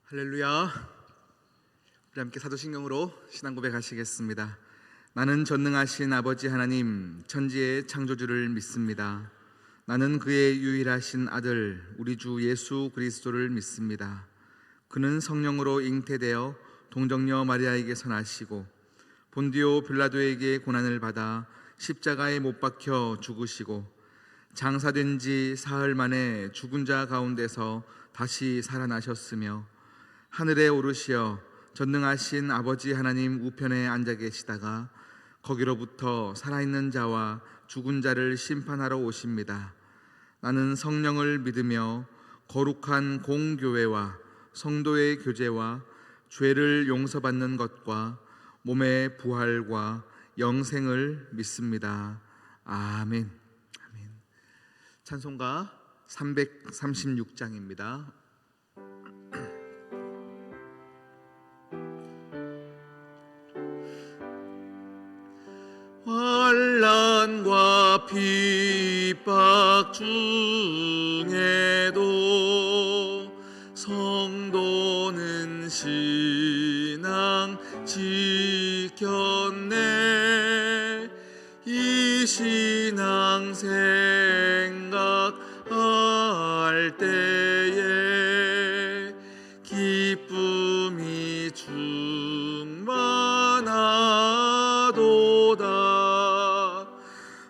할렐루야. 우리 함께 사도신경으로 신앙 고백하시겠습니다. 나는 전능하신 아버지 하나님 천지의 창조주를 믿습니다. 나는 그의 유일하신 아들 우리 주 예수 그리스도를 믿습니다. 그는 성령으로 잉태되어 동정녀 마리아에게서 나시고 본디오 빌라도에게 고난을 받아 십자가에 못 박혀 죽으시고 장사된 지 사흘 만에 죽은 자 가운데서 다시 살아나셨으며 하늘에 오르시어 전능하신 아버지 하나님 우편에 앉아 계시다가 거기로부터 살아있는 자와 죽은 자를 심판하러 오십니다. 나는 성령을 믿으며 거룩한 공교회와 성도의 교제와 죄를 용서받는 것과 몸의 부활과 영생을 믿습니다. 아멘. 아멘. 찬송가 336장입니다. 환난과 핍박 중에도 성도는 신앙 지켰네. 이 신앙 생각할 때에 기쁨이 충만하도다.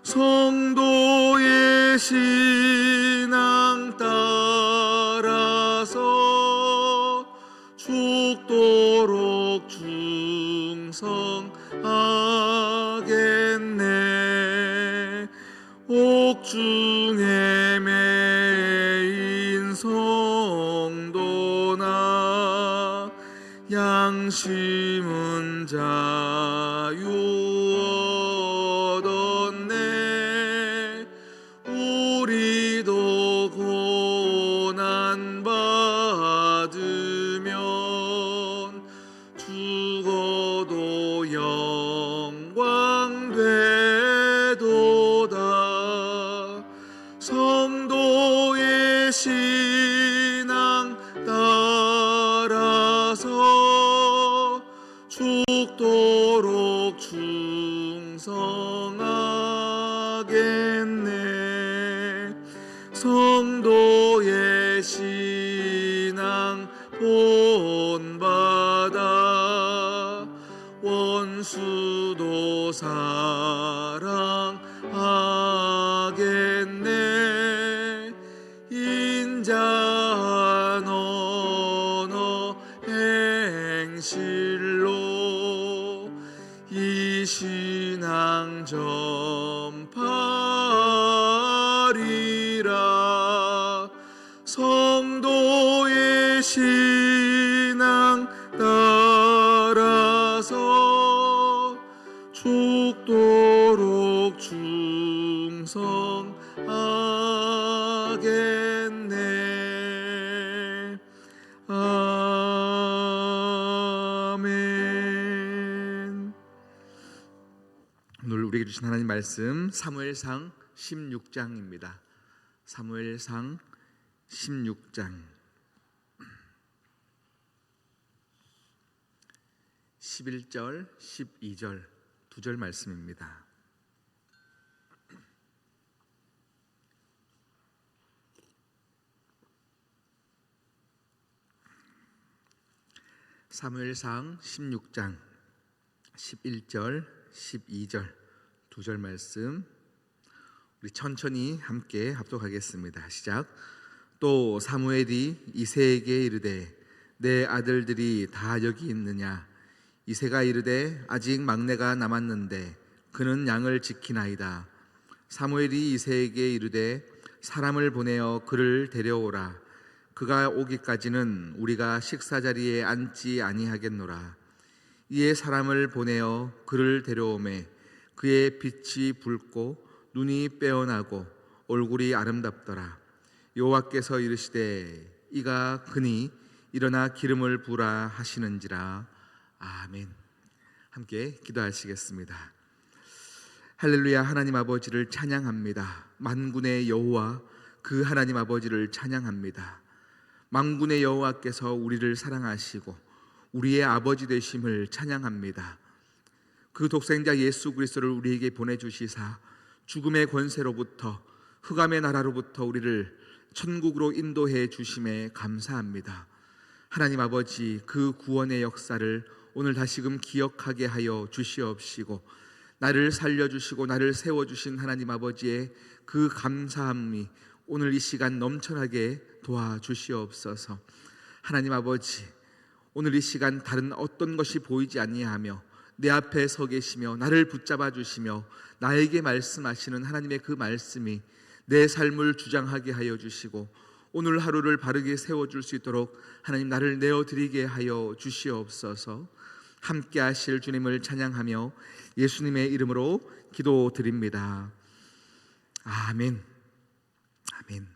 성도의 신앙 따라서 죽도록 충성하겠네. 옥중에 매인 성도나 양심은 자유 얻었네. 우리도 고난 받으면 죽어도 영광 되도다. 성도의 신앙 따라서 죽도록 충성하겠네. 성도의 신앙 본받아 원수도 사랑하겠네. 인자한 언어 행실로 이 신앙 전파리라. 성도의 신앙 따라서 죽도록 충성하겠네. 아멘. 오늘 우리에게 주신 하나님 말씀 사무엘상 16장입니다. 사무엘상 16장 11절 12절 두 절 말씀입니다. 사무엘상 16장 11절 12절 두 절 말씀 우리 천천히 함께 합독하겠습니다. 시작. 또 사무엘이 이새에게 이르되 내 아들들이 다 여기 있느냐. 이새가 이르되 아직 막내가 남았는데 그는 양을 지키나이다. 사무엘이 이새에게 이르되 사람을 보내어 그를 데려오라. 그가 오기까지는 우리가 식사 자리에 앉지 아니하겠노라. 이에 사람을 보내어 그를 데려오매 그의 빛이 붉고 눈이 빼어나고 얼굴이 아름답더라. 여호와께서 이르시되 이가 그니 일어나 기름을 부으라 하시는지라. 아멘. 함께 기도하시겠습니다. 할렐루야. 하나님 아버지를 찬양합니다. 만군의 여호와 그 하나님 아버지를 찬양합니다. 만군의 여호와께서 우리를 사랑하시고 우리의 아버지 되심을 찬양합니다. 그 독생자 예수 그리스도를 우리에게 보내주시사 죽음의 권세로부터 흑암의 나라로부터 우리를 천국으로 인도해 주심에 감사합니다. 하나님 아버지, 그 구원의 역사를 오늘 다시금 기억하게 하여 주시옵시고, 나를 살려주시고 나를 세워주신 하나님 아버지의 그 감사함이 오늘 이 시간 넘쳐나게 도와주시옵소서. 하나님 아버지, 오늘 이 시간 다른 어떤 것이 보이지 아니하며 내 앞에 서 계시며 나를 붙잡아 주시며 나에게 말씀하시는 하나님의 그 말씀이 내 삶을 주장하게 하여 주시고 오늘 하루를 바르게 세워줄 수 있도록 하나님 나를 내어드리게 하여 주시옵소서. 함께 하실 주님을 찬양하며 예수님의 이름으로 기도드립니다. 아멘. 아멘.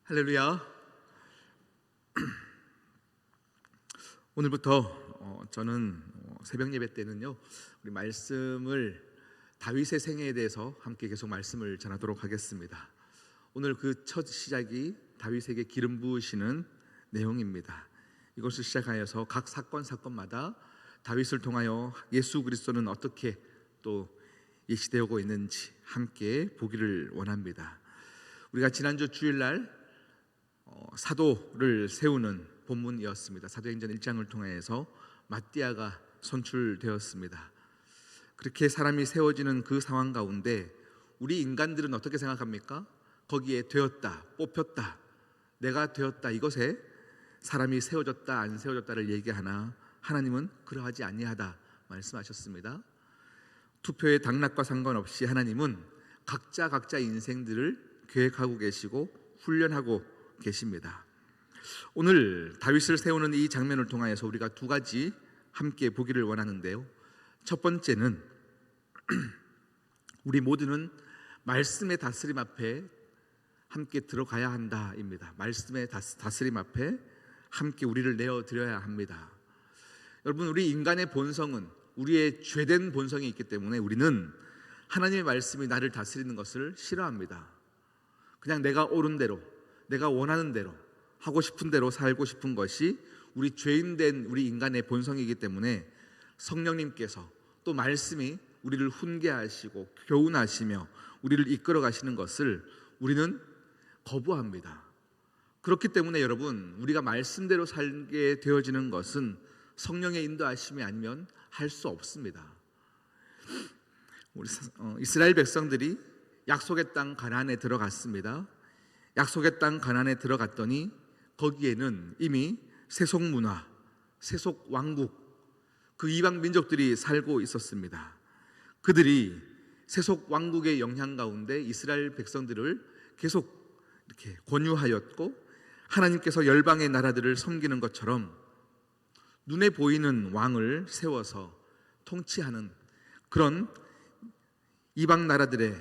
할렐루야. 오늘부터 저는 새벽 예배 때는요, 우리 말씀을 다윗의 생애에 대해서 함께 계속 말씀을 전하도록 하겠습니다. 오늘 그 첫 시작이 다윗에게 기름 부으시는 내용입니다. 이것을 시작하여서 각 사건마다 다윗을 통하여 예수 그리스도는 어떻게 또 예시되고 있는지 함께 보기를 원합니다. 우리가 지난주 주일날 사도를 세우는 본문이었습니다. 사도행전 1장을 통해서 마띠아가 선출되었습니다. 그렇게 사람이 세워지는 그 상황 가운데 우리 인간들은 어떻게 생각합니까? 거기에 되었다, 뽑혔다, 내가 되었다, 이것에 사람이 세워졌다 안 세워졌다를 얘기하나 하나님은 그러하지 아니하다 말씀하셨습니다. 투표의 당락과 상관없이 하나님은 각자 인생들을 계획하고 계시고 훈련하고 계십니다. 오늘 다윗을 세우는 이 장면을 통하여서 우리가 두 가지 함께 보기를 원하는데요, 첫 번째는 우리 모두는 말씀의 다스림 앞에 함께 들어가야 한다입니다. 말씀의 다스림 앞에 함께 우리를 내어드려야 합니다. 여러분, 우리 인간의 본성은 우리의 죄된 본성이 있기 때문에 우리는 하나님의 말씀이 나를 다스리는 것을 싫어합니다. 그냥 내가 옳은 대로, 내가 원하는 대로, 하고 싶은 대로 살고 싶은 것이 우리 죄인된 우리 인간의 본성이기 때문에 성령님께서 또 말씀이 우리를 훈계하시고 교훈하시며 우리를 이끌어 가시는 것을 우리는 거부합니다. 그렇기 때문에 여러분, 우리가 말씀대로 살게 되어지는 것은 성령의 인도하심이 아니면 할 수 없습니다. 우리 이스라엘 백성들이 약속의 땅 가나안에 들어갔습니다. 약속의 땅 가나안에 들어갔더니 거기에는 이미 세속 문화, 세속 왕국, 그 이방 민족들이 살고 있었습니다. 그들이 세속 왕국의 영향 가운데 이스라엘 백성들을 계속 이렇게 권유하였고, 하나님께서 열방의 나라들을 섬기는 것처럼 눈에 보이는 왕을 세워서 통치하는 그런 이방 나라들의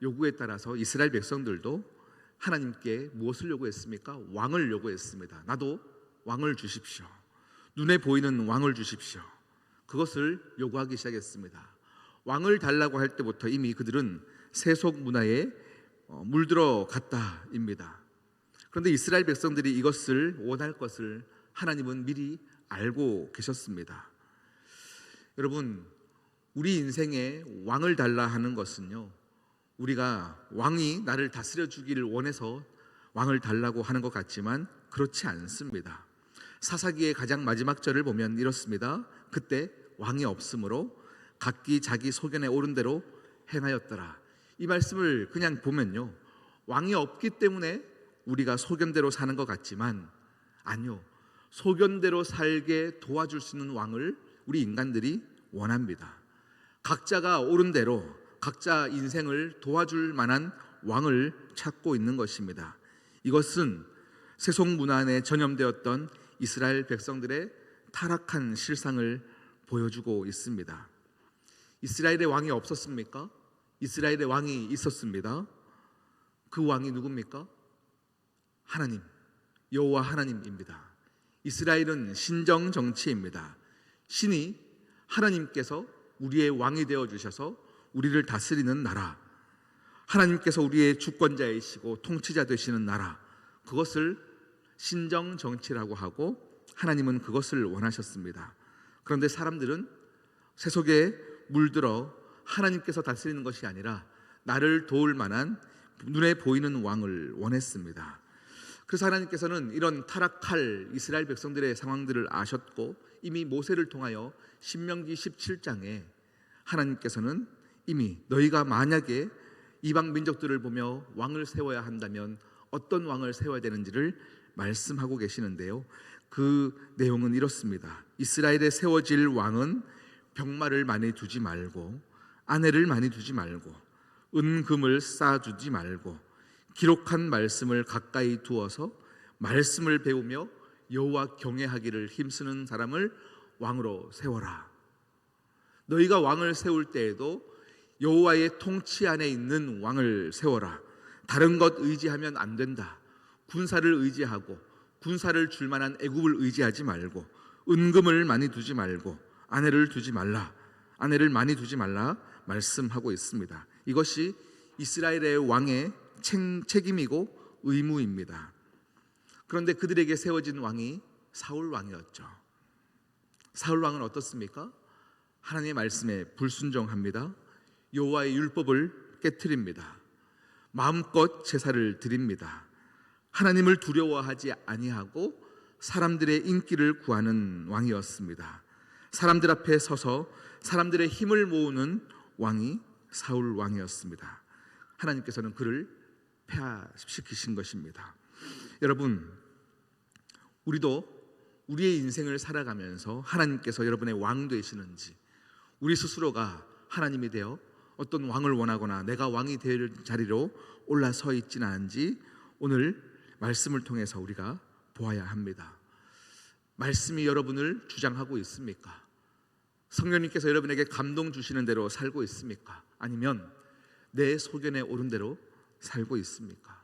요구에 따라서 이스라엘 백성들도 하나님께 무엇을 요구했습니까? 왕을 요구했습니다. 나도 왕을 주십시오. 눈에 보이는 왕을 주십시오. 그것을 요구하기 시작했습니다. 왕을 달라고 할 때부터 이미 그들은 세속 문화에 물들어 갔다입니다. 그런데 이스라엘 백성들이 이것을 원할 것을 하나님은 미리 알고 계셨습니다. 여러분, 우리 인생에 왕을 달라 하는 것은요, 우리가 왕이 나를 다스려 주기를 원해서 왕을 달라고 하는 것 같지만 그렇지 않습니다. 사사기의 가장 마지막 절을 보면 이렇습니다. 그때 왕이 없으므로 각기 자기 소견에 옳은 대로 행하였더라. 이 말씀을 그냥 보면요, 왕이 없기 때문에 우리가 소견대로 사는 것 같지만 아니요, 소견대로 살게 도와줄 수 있는 왕을 우리 인간들이 원합니다. 각자가 옳은 대로 각자 인생을 도와줄 만한 왕을 찾고 있는 것입니다. 이것은 세속 문화 안에 전염되었던 이스라엘 백성들의 타락한 실상을 보여주고 있습니다. 이스라엘의 왕이 없었습니까? 이스라엘의 왕이 있었습니다. 그 왕이 누굽니까? 하나님, 여호와 하나님입니다. 이스라엘은 신정 정치입니다. 신이 하나님께서 우리의 왕이 되어 주셔서 우리를 다스리는 나라, 하나님께서 우리의 주권자이시고 통치자 되시는 나라, 그것을 신정 정치라고 하고 하나님은 그것을 원하셨습니다. 그런데 사람들은 세속에 물들어 하나님께서 다스리는 것이 아니라 나를 도울 만한 눈에 보이는 왕을 원했습니다. 그래서 하나님께서는 이런 타락할 이스라엘 백성들의 상황들을 아셨고 이미 모세를 통하여 신명기 17장에 하나님께서는 이미 너희가 만약에 이방 민족들을 보며 왕을 세워야 한다면 어떤 왕을 세워야 되는지를 말씀하고 계시는데요. 그 내용은 이렇습니다. 이스라엘에 세워질 왕은 병마를 많이 두지 말고 아내를 많이 두지 말고 은금을 쌓아두지 말고 기록한 말씀을 가까이 두어서 말씀을 배우며 여호와 경외하기를 힘쓰는 사람을 왕으로 세워라. 너희가 왕을 세울 때에도 여호와의 통치 안에 있는 왕을 세워라. 다른 것 의지하면 안 된다. 군사를 의지하고 군사를 줄 만한 애굽을 의지하지 말고 은금을 많이 두지 말고 아내를 많이 두지 말라 말씀하고 있습니다. 이것이 이스라엘의 왕의 책임이고 의무입니다. 그런데 그들에게 세워진 왕이 사울 왕이었죠. 사울 왕은 어떻습니까? 하나님의 말씀에 불순종합니다. 여호와의 율법을 깨트립니다. 마음껏 제사를 드립니다. 하나님을 두려워하지 아니하고 사람들의 인기를 구하는 왕이었습니다. 사람들 앞에 서서 사람들의 힘을 모으는 왕이 사울 왕이었습니다. 하나님께서는 그를 폐하시키신 것입니다. 여러분, 우리도 우리의 인생을 살아가면서 하나님께서 여러분의 왕 되시는지, 우리 스스로가 하나님이 되어 어떤 왕을 원하거나 내가 왕이 될 자리로 올라서 있지는 않은지 오늘 말씀을 통해서 우리가 보아야 합니다. 말씀이 여러분을 주장하고 있습니까? 성령님께서 여러분에게 감동 주시는 대로 살고 있습니까? 아니면 내 소견에 오른 대로 살고 있습니까?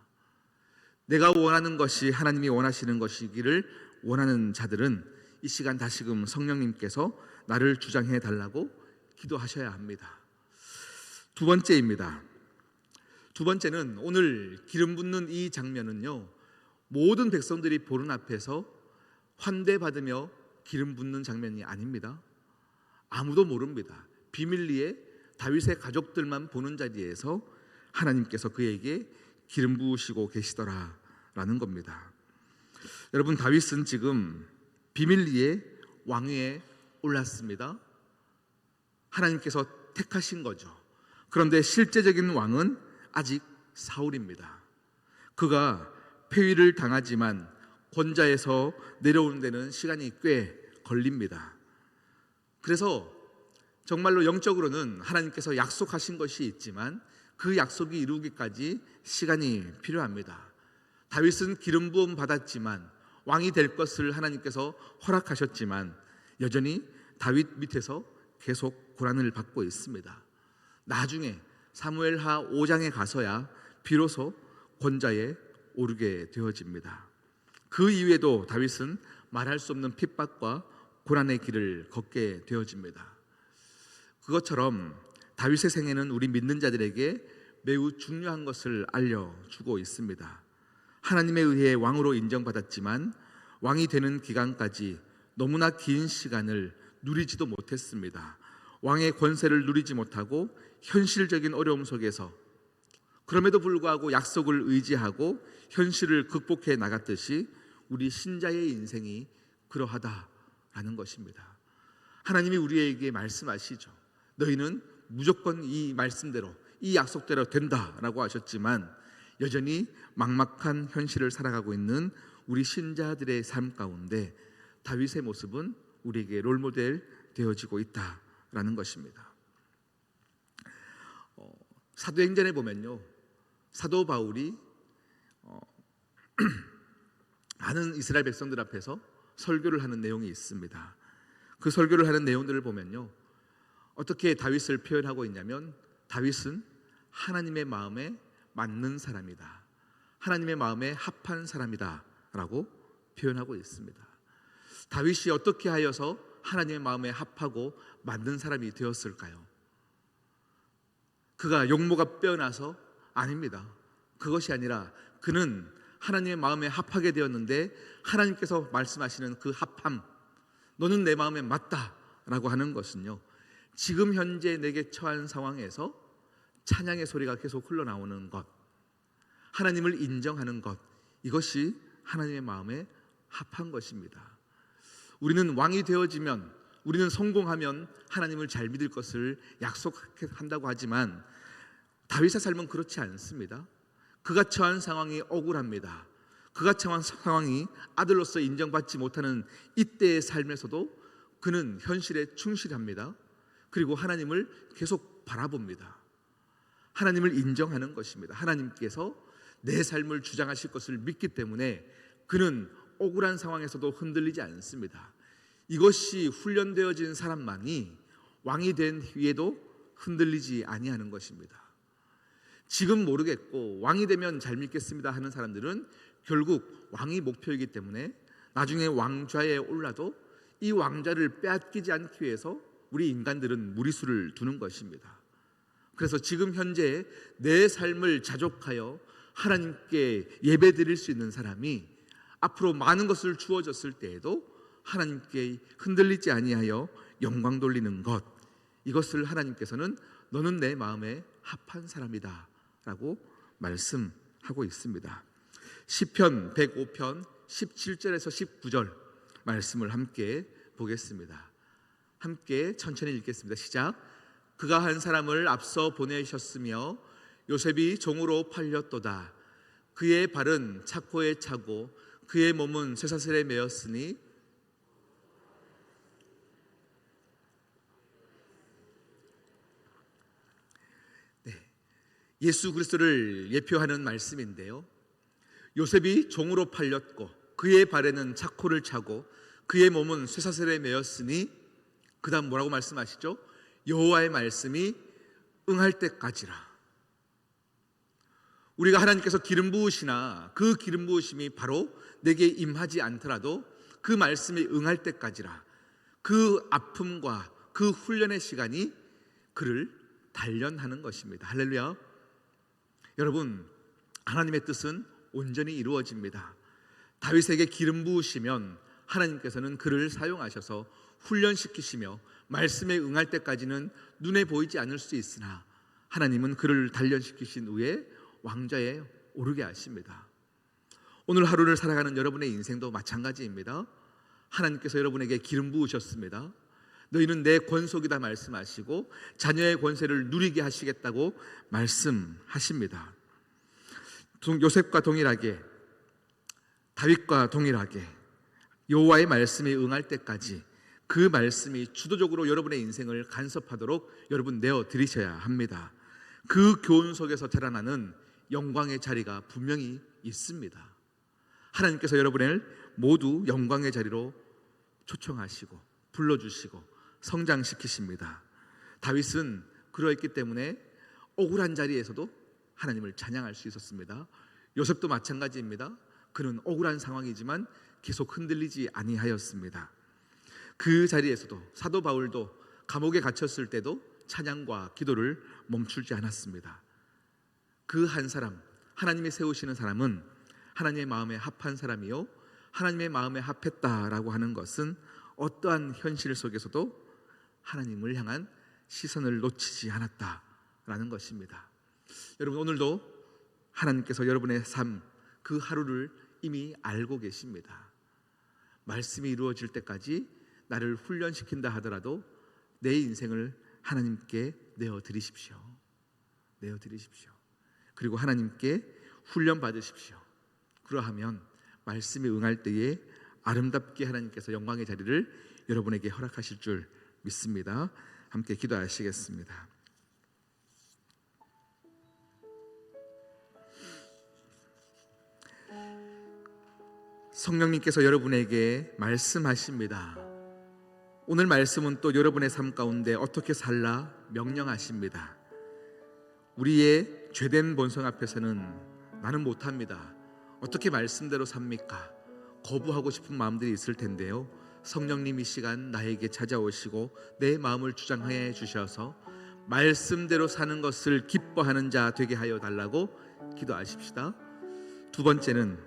내가 원하는 것이 하나님이 원하시는 것이기를 원하는 자들은 이 시간 다시금 성령님께서 나를 주장해 달라고 기도하셔야 합니다. 두 번째입니다. 두 번째는 오늘 기름 붓는 이 장면은요, 모든 백성들이 보는 앞에서 환대받으며 기름 붓는 장면이 아닙니다. 아무도 모릅니다. 비밀리에 다윗의 가족들만 보는 자리에서 하나님께서 그에게 기름 부으시고 계시더라라는 겁니다. 여러분, 다윗은 지금 비밀리에 왕위에 올랐습니다. 하나님께서 택하신 거죠. 그런데 실제적인 왕은 아직 사울입니다. 그가 폐위를 당하지만 권좌에서 내려오는 데는 시간이 꽤 걸립니다. 그래서 정말로 영적으로는 하나님께서 약속하신 것이 있지만 그 약속이 이루기까지 시간이 필요합니다. 다윗은 기름 부음 받았지만 왕이 될 것을 하나님께서 허락하셨지만 여전히 다윗 밑에서 계속 고난을 받고 있습니다. 나중에 사무엘하 5장에 가서야 비로소 권좌에 오르게 되어집니다. 그 이후에도 다윗은 말할 수 없는 핍박과 고난의 길을 걷게 되어집니다. 그것처럼 다윗의 생애는 우리 믿는 자들에게 매우 중요한 것을 알려주고 있습니다. 하나님에 의해 왕으로 인정받았지만 왕이 되는 기간까지 너무나 긴 시간을 누리지도 못했습니다. 왕의 권세를 누리지 못하고 현실적인 어려움 속에서 그럼에도 불구하고 약속을 의지하고 현실을 극복해 나갔듯이 우리 신자의 인생이 그러하다라는 것입니다. 하나님이 우리에게 말씀하시죠. 너희는 무조건 이 말씀대로 이 약속대로 된다라고 하셨지만 여전히 막막한 현실을 살아가고 있는 우리 신자들의 삶 가운데 다윗의 모습은 우리에게 롤모델 되어지고 있다라는 것입니다. 사도행전에 보면요, 사도 바울이 많은 이스라엘 백성들 앞에서 설교를 하는 내용이 있습니다. 그 설교를 하는 내용들을 보면요, 어떻게 다윗을 표현하고 있냐면 다윗은 하나님의 마음에 맞는 사람이다, 하나님의 마음에 합한 사람이다 라고 표현하고 있습니다. 다윗이 어떻게 하여서 하나님의 마음에 합하고 맞는 사람이 되었을까요? 그가 용모가 빼어나서? 아닙니다. 그것이 아니라 그는 하나님의 마음에 합하게 되었는데 하나님께서 말씀하시는 그 합함, 너는 내 마음에 맞다라고 하는 것은요, 지금 현재 내게 처한 상황에서 찬양의 소리가 계속 흘러나오는 것, 하나님을 인정하는 것, 이것이 하나님의 마음에 합한 것입니다. 우리는 왕이 되어지면, 우리는 성공하면 하나님을 잘 믿을 것을 약속한다고 하지만 다윗의 삶은 그렇지 않습니다. 그가 처한 상황이 억울합니다. 그가 처한 상황이 아들로서 인정받지 못하는 이때의 삶에서도 그는 현실에 충실합니다. 그리고 하나님을 계속 바라봅니다. 하나님을 인정하는 것입니다. 하나님께서 내 삶을 주장하실 것을 믿기 때문에 그는 억울한 상황에서도 흔들리지 않습니다. 이것이 훈련되어진 사람만이 왕이 된 후에도 흔들리지 아니하는 것입니다. 지금 모르겠고 왕이 되면 잘 믿겠습니다 하는 사람들은 결국 왕이 목표이기 때문에 나중에 왕좌에 올라도 이 왕좌를 빼앗기지 않기 위해서 우리 인간들은 무리수를 두는 것입니다. 그래서 지금 현재 내 삶을 자족하여 하나님께 예배드릴 수 있는 사람이 앞으로 많은 것을 주어졌을 때에도 하나님께 흔들리지 아니하여 영광 돌리는 것, 이것을 하나님께서는 너는 내 마음에 합한 사람이다 라고 말씀하고 있습니다. 시편 105편 17절에서 19절 말씀을 함께 보겠습니다. 함께 천천히 읽겠습니다. 시작. 그가 한 사람을 앞서 보내셨으며 요셉이 종으로 팔렸도다. 그의 발은 착고에 차고 그의 몸은 쇠사슬에 매였으니 예수 그리스도를 예표하는 말씀인데요, 요셉이 종으로 팔렸고 그의 발에는 착고를 차고 그의 몸은 쇠사슬에 매였으니 그 다음 뭐라고 말씀하시죠? 여호와의 말씀이 응할 때까지라. 우리가 하나님께서 기름 부으시나 그 기름 부으심이 바로 내게 임하지 않더라도 그 말씀이 응할 때까지라. 그 아픔과 그 훈련의 시간이 그를 단련하는 것입니다. 할렐루야. 여러분, 하나님의 뜻은 온전히 이루어집니다. 다윗에게 기름 부으시면 하나님께서는 그를 사용하셔서 훈련시키시며 말씀에 응할 때까지는 눈에 보이지 않을 수 있으나 하나님은 그를 단련시키신 후에 왕좌에 오르게 하십니다. 오늘 하루를 살아가는 여러분의 인생도 마찬가지입니다. 하나님께서 여러분에게 기름 부으셨습니다. 너희는 내 권속이다 말씀하시고 자녀의 권세를 누리게 하시겠다고 말씀하십니다. 요셉과 동일하게, 다윗과 동일하게 여호와의 말씀이 응할 때까지 그 말씀이 주도적으로 여러분의 인생을 간섭하도록 여러분 내어드리셔야 합니다. 그 교훈 속에서 자라나는 영광의 자리가 분명히 있습니다. 하나님께서 여러분을 모두 영광의 자리로 초청하시고 불러주시고 성장시키십니다. 다윗은 그러했기 때문에 억울한 자리에서도 하나님을 찬양할 수 있었습니다. 요셉도 마찬가지입니다. 그는 억울한 상황이지만 계속 흔들리지 아니하였습니다. 그 자리에서도 사도 바울도 감옥에 갇혔을 때도 찬양과 기도를 멈추지 않았습니다. 그 한 사람, 하나님이 세우시는 사람은 하나님의 마음에 합한 사람이요, 하나님의 마음에 합했다라고 하는 것은 어떠한 현실 속에서도 하나님을 향한 시선을 놓치지 않았다라는 것입니다. 여러분, 오늘도 하나님께서 여러분의 삶, 그 하루를 이미 알고 계십니다. 말씀이 이루어질 때까지 나를 훈련시킨다 하더라도 내 인생을 하나님께 내어드리십시오. 내어드리십시오. 그리고 하나님께 훈련 받으십시오. 그러하면 말씀이 응할 때에 아름답게 하나님께서 영광의 자리를 여러분에게 허락하실 줄 믿습니다. 함께 기도하시겠습니다. 성령님께서 여러분에게 말씀하십니다. 오늘 말씀은 또 여러분의 삶 가운데 어떻게 살라 명령하십니다. 우리의 죄된 본성 앞에서는 나는 못합니다, 어떻게 말씀대로 삽니까? 거부하고 싶은 마음들이 있을 텐데요, 성령님 이 시간 나에게 찾아오시고 내 마음을 주장해 주셔서 말씀대로 사는 것을 기뻐하는 자 되게 하여 달라고 기도하십시다. 두 번째는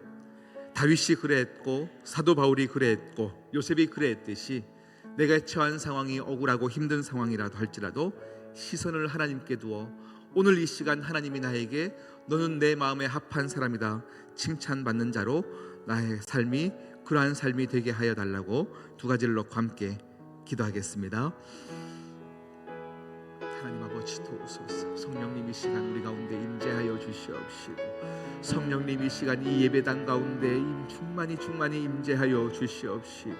다윗이 그랬고 사도 바울이 그랬고 요셉이 그랬듯이 내가 처한 상황이 억울하고 힘든 상황이라도 할지라도 시선을 하나님께 두어 오늘 이 시간 하나님이 나에게 너는 내 마음에 합한 사람이다 칭찬받는 자로 나의 삶이 그러한 삶이 되게 하여 달라고 두 가지를 놓고 함께 기도하겠습니다. 하나님 아버지 도우소서. 성령님 이 시간 우리 가운데 임재하여 주시옵시고 성령님 이 시간 이 예배당 가운데 충만히 임재하여 주시옵시고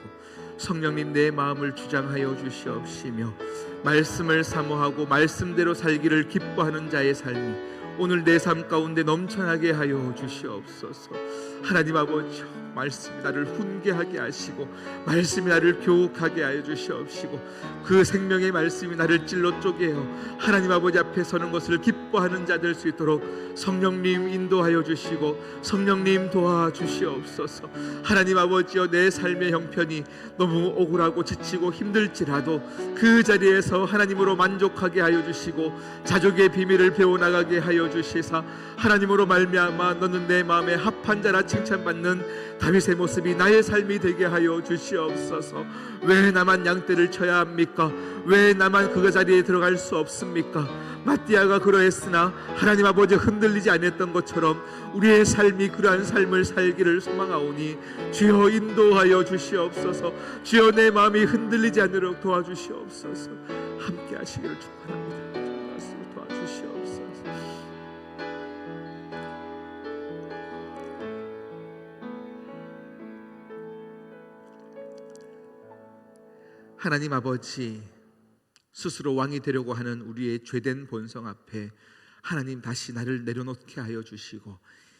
성령님 내 마음을 주장하여 주시옵시며 말씀을 사모하고 말씀대로 살기를 기뻐하는 자의 삶이 오늘 내 삶 가운데 넘쳐나게 하여 주시옵소서. 하나님 아버지 말씀이 나를 훈계하게 하시고 말씀이 나를 교육하게 하여 주시옵시고 그 생명의 말씀이 나를 찔러 쪼개어 하나님 아버지 앞에 서는 것을 기뻐하는 자 될 수 있도록 성령님 인도하여 주시고 성령님 도와주시옵소서. 하나님 아버지여 내 삶의 형편이 너무 억울하고 지치고 힘들지라도 그 자리에서 하나님으로 만족하게 하여 주시고 자족의 비밀을 배워나가게 하여 주시사 하나님으로 말미암아 너는 내 마음에 합한 자라 칭찬받는 다윗의 모습이 나의 삶이 되게 하여 주시옵소서. 왜 나만 양떼를 쳐야 합니까? 왜 나만 그 자리에 들어갈 수 없습니까? 마띠아가 그러했으나 하나님 아버지 흔들리지 않았던 것처럼 우리의 삶이 그러한 삶을 살기를 소망하오니 주여 인도하여 주시옵소서. 주여 내 마음이 흔들리지 않도록 도와주시옵소서. 함께 하시기를 축원합니다. 도와주시옵소서. 하나님 아버지 스스로 왕이 되려고 하는 우리의 죄된 본성 앞에 하나님 다시 나를 내려놓게 하여 주시고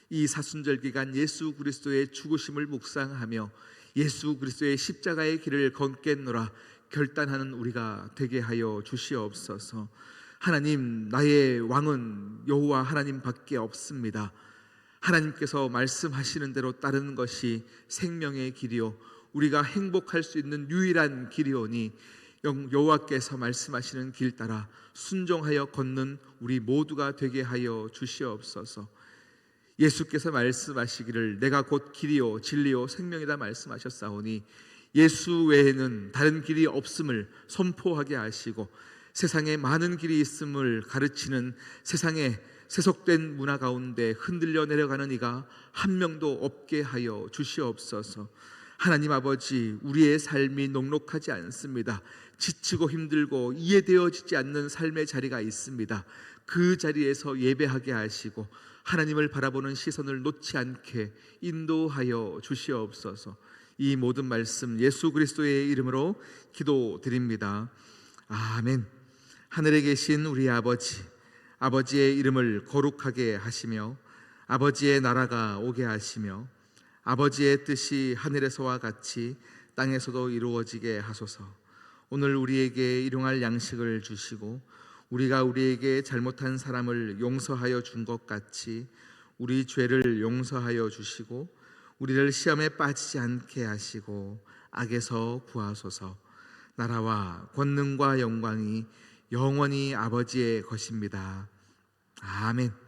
이 사순절 기간 예수 그리스도의 죽으심을 묵상하며 예수 그리스도의 십자가의 길을 걷겠노라 결단하는 우리가 되게 하여 주시옵소서. 하나님 나의 왕은 여호와 하나님밖에 없습니다. 하나님께서 말씀하시는 대로 따르는 것이 생명의 길이요 우리가 행복할 수 있는 유일한 길이오니 여호와께서 말씀하시는 길 따라 순종하여 걷는 우리 모두가 되게 하여 주시옵소서. 예수께서 말씀하시기를 내가 곧 길이요 진리요 생명이다 말씀하셨사오니 예수 외에는 다른 길이 없음을 선포하게 하시고 세상에 많은 길이 있음을 가르치는 세상에 세속된 문화 가운데 흔들려 내려가는 이가 한 명도 없게 하여 주시옵소서. 하나님 아버지 우리의 삶이 녹록하지 않습니다. 지치고 힘들고 이해되어지지 않는 삶의 자리가 있습니다. 그 자리에서 예배하게 하시고 하나님을 바라보는 시선을 놓지 않게 인도하여 주시옵소서. 이 모든 말씀 예수 그리스도의 이름으로 기도드립니다. 아멘. 하늘에 계신 우리 아버지의 이름을 거룩하게 하시며 아버지의 나라가 오게 하시며 아버지의 뜻이 하늘에서와 같이 땅에서도 이루어지게 하소서. 오늘 우리에게 일용할 양식을 주시고 우리가 우리에게 잘못한 사람을 용서하여 준 것 같이 우리 죄를 용서하여 주시고 우리를 시험에 빠지지 않게 하시고 악에서 구하소서. 나라와 권능과 영광이 영원히 아버지의 것입니다. 아멘.